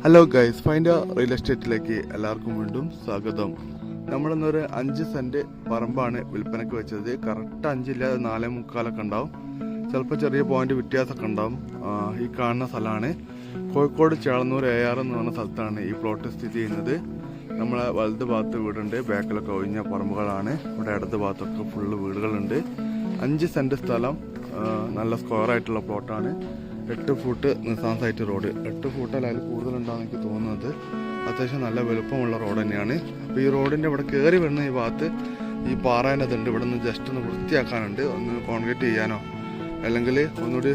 Hello guys, find real എസ്റ്റേറ്റിലേക്ക് എല്ലാവർക്കും വീണ്ടും സ്വാഗതം. നമ്മളിന്നൊരു 5 സെന്റ് പറമ്പാണ് വിൽപ്പനയ്ക്ക് വെച്ചത്. കറക്റ്റ് 5 ഇല്ല, 4.75 ഉണ്ടാവും. ചിലപ്പോൾ ചെറിയ പോയിന്റ് വ്യത്യാസമൊക്കെ ഉണ്ടാവും. ഈ കാണുന്ന സ്ഥലമാണ് കോഴിക്കോട് ചേളന്നൂർ AR എന്ന് പറഞ്ഞ സ്ഥലത്താണ് ഈ പ്ലോട്ട് സ്ഥിതി ചെയ്യുന്നത്. നമ്മളെ വലത് ഭാഗത്ത് വീടുണ്ട്, ബാക്കിലൊക്കെ ഒഴിഞ്ഞ പറമ്പുകളാണ്. ഇവിടെ ഇടത് ഭാഗത്തൊക്കെ ഫുള്ള് വീടുകളുണ്ട്. 5 സെന്റ് സ്ഥലം, നല്ല സ്ക്വയർ ആയിട്ടുള്ള പ്ലോട്ടാണ്. 8 ഫൂട്ട് നിസാൻസായിട്ട് റോഡ്. 8 ഫൂട്ടല്ല, അതിൽ കൂടുതലുണ്ടാവും എനിക്ക് തോന്നുന്നത്. അത്യാവശ്യം നല്ല വലുപ്പമുള്ള റോഡ് തന്നെയാണ്. അപ്പോൾ ഈ റോഡിൻ്റെ ഇവിടെ കയറി വരുന്ന ഈ ഭാഗത്ത് ഈ പാറേൻ്റെതുണ്ട്. ഇവിടെ നിന്ന് ജസ്റ്റ് ഒന്ന് വൃത്തിയാക്കാനുണ്ട്, ഒന്ന് കോൺക്രീറ്റ് ചെയ്യാനോ അല്ലെങ്കിൽ ഒന്നുകൂടി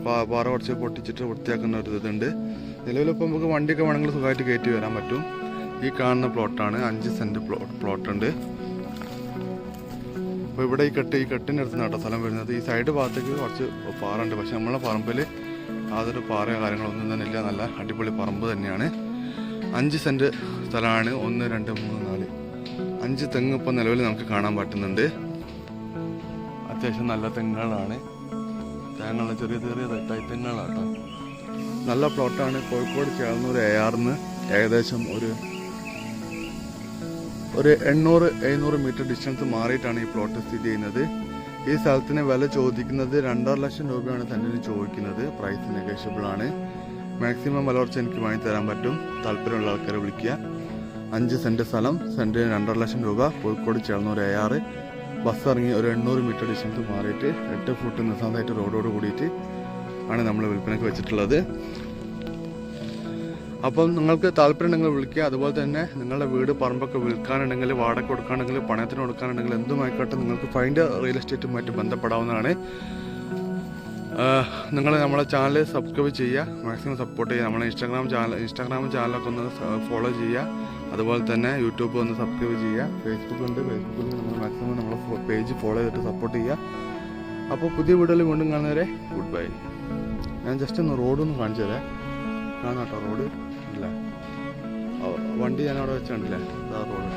പാറ കുറച്ച് പൊട്ടിച്ചിട്ട് വൃത്തിയാക്കുന്ന ഒരു ഇതുണ്ട്. നിലവിലിപ്പോൾ നമുക്ക് വണ്ടിയൊക്കെ വേണമെങ്കിൽ സുഖമായിട്ട് കയറ്റി വരാൻ പറ്റും. ഈ കാണുന്ന പ്ലോട്ടാണ്, 5 സെൻറ്റ് പ്ലോട്ടുണ്ട്. അപ്പോൾ ഇവിടെ ഈ കെട്ടിൻ്റെ അടുത്ത് കേട്ടോ സ്ഥലം വരുന്നത്. ഈ സൈഡ് ഭാഗത്തേക്ക് കുറച്ച് പാറുണ്ട്, പക്ഷെ നമ്മളെ പറമ്പിൽ യാതൊരു പാറയോ കാര്യങ്ങളൊന്നും തന്നെ ഇല്ല. നല്ല അടിപൊളി പറമ്പ് തന്നെയാണ്. 5 സെൻറ്റ് സ്ഥലമാണ്. 1, 2, 3, 4, 5 തെങ്ങ് ഇപ്പോൾ നിലവിൽ നമുക്ക് കാണാൻ പറ്റുന്നുണ്ട്. അത്യാവശ്യം നല്ല തെങ്ങുകളാണ്. തേങ്ങയുള്ള ചെറിയ തെങ്ങുകളാട്ടോ. നല്ല പ്ലോട്ടാണ്. കോഴിക്കോട് ചേളന്നൂർ ARന്ന് ഏകദേശം ഒരു 800-700 മീറ്റർ ഡിസ്റ്റൻസ് മാറിയിട്ടാണ് ഈ പ്ലോട്ട് സ്ഥിതി ചെയ്യുന്നത്. ഈ സ്ഥലത്തിന് വില ചോദിക്കുന്നത് 2.5 ലക്ഷം രൂപയാണ് സെന്റിന് ചോദിക്കുന്നത്. പ്രൈസ് നെഗോഷ്യബിൾ ആണ്. മാക്സിമം വില കുറച്ച് എനിക്ക് വാങ്ങി തരാൻ പറ്റും. താല്പര്യമുള്ള ആൾക്കാരെ വിളിക്കുക. 5 സെന്റ് സ്ഥലം, സെന്റിന് 2.5 ലക്ഷം രൂപ. കോഴിക്കോട് ചേളന്നൂർ AR. ബസ് ഇറങ്ങി ഒരു 800 മീറ്റർ ഡിസ്റ്റൻസ് മാറിയിട്ട് 8 ഫൂട്ട് നിസാൻസായിട്ട് റോഡോട് കൂടിയിട്ട് ആണ് നമ്മൾ വിൽപ്പനയ്ക്ക് വെച്ചിട്ടുള്ളത്. അപ്പം നിങ്ങൾക്ക് താല്പര്യം ഉണ്ടെങ്കിൽ വിളിക്കുക. അതുപോലെ തന്നെ നിങ്ങളുടെ വീട് പറമ്പൊക്കെ വിൽക്കാനുണ്ടെങ്കിൽ, വാടക കൊടുക്കാനുണ്ടെങ്കിൽ, പണയത്തിന് കൊടുക്കാനുണ്ടെങ്കിൽ എന്തുമായിക്കോട്ടെ നിങ്ങൾക്ക് ഫൈൻഡ് റിയൽ എസ്റ്റേറ്റുമായിട്ട് ബന്ധപ്പെടാവുന്നതാണ്. നിങ്ങൾ നമ്മളെ ചാനൽ സബ്സ്ക്രൈബ് ചെയ്യുക, മാക്സിമം സപ്പോർട്ട് ചെയ്യുക. നമ്മളെ ഇൻസ്റ്റാഗ്രാം ചാനലൊക്കെ ഒന്ന് ഫോളോ ചെയ്യുക. അതുപോലെ തന്നെ യൂട്യൂബ് ഒന്ന് സബ്സ്ക്രൈബ് ചെയ്യുക. ഫേസ്ബുക്കിൽ നമ്മൾ മാക്സിമം നമ്മളെ പേജ് ഫോളോ ചെയ്തിട്ട് സപ്പോർട്ട് ചെയ്യുക. അപ്പോൾ പുതിയ വീഡിയോയിൽ വീണ്ടും കാണുന്നവരെ ഗുഡ് ബൈ. ഞാൻ ജസ്റ്റ് ഒന്ന് റോഡൊന്ന് കാണിച്ചു തരാം. കാണാം കേട്ടോ, റോഡ് ഇല്ല, വണ്ടി ഞാൻ അവിടെ വെച്ചിട്ടില്ലേ, റോഡ്.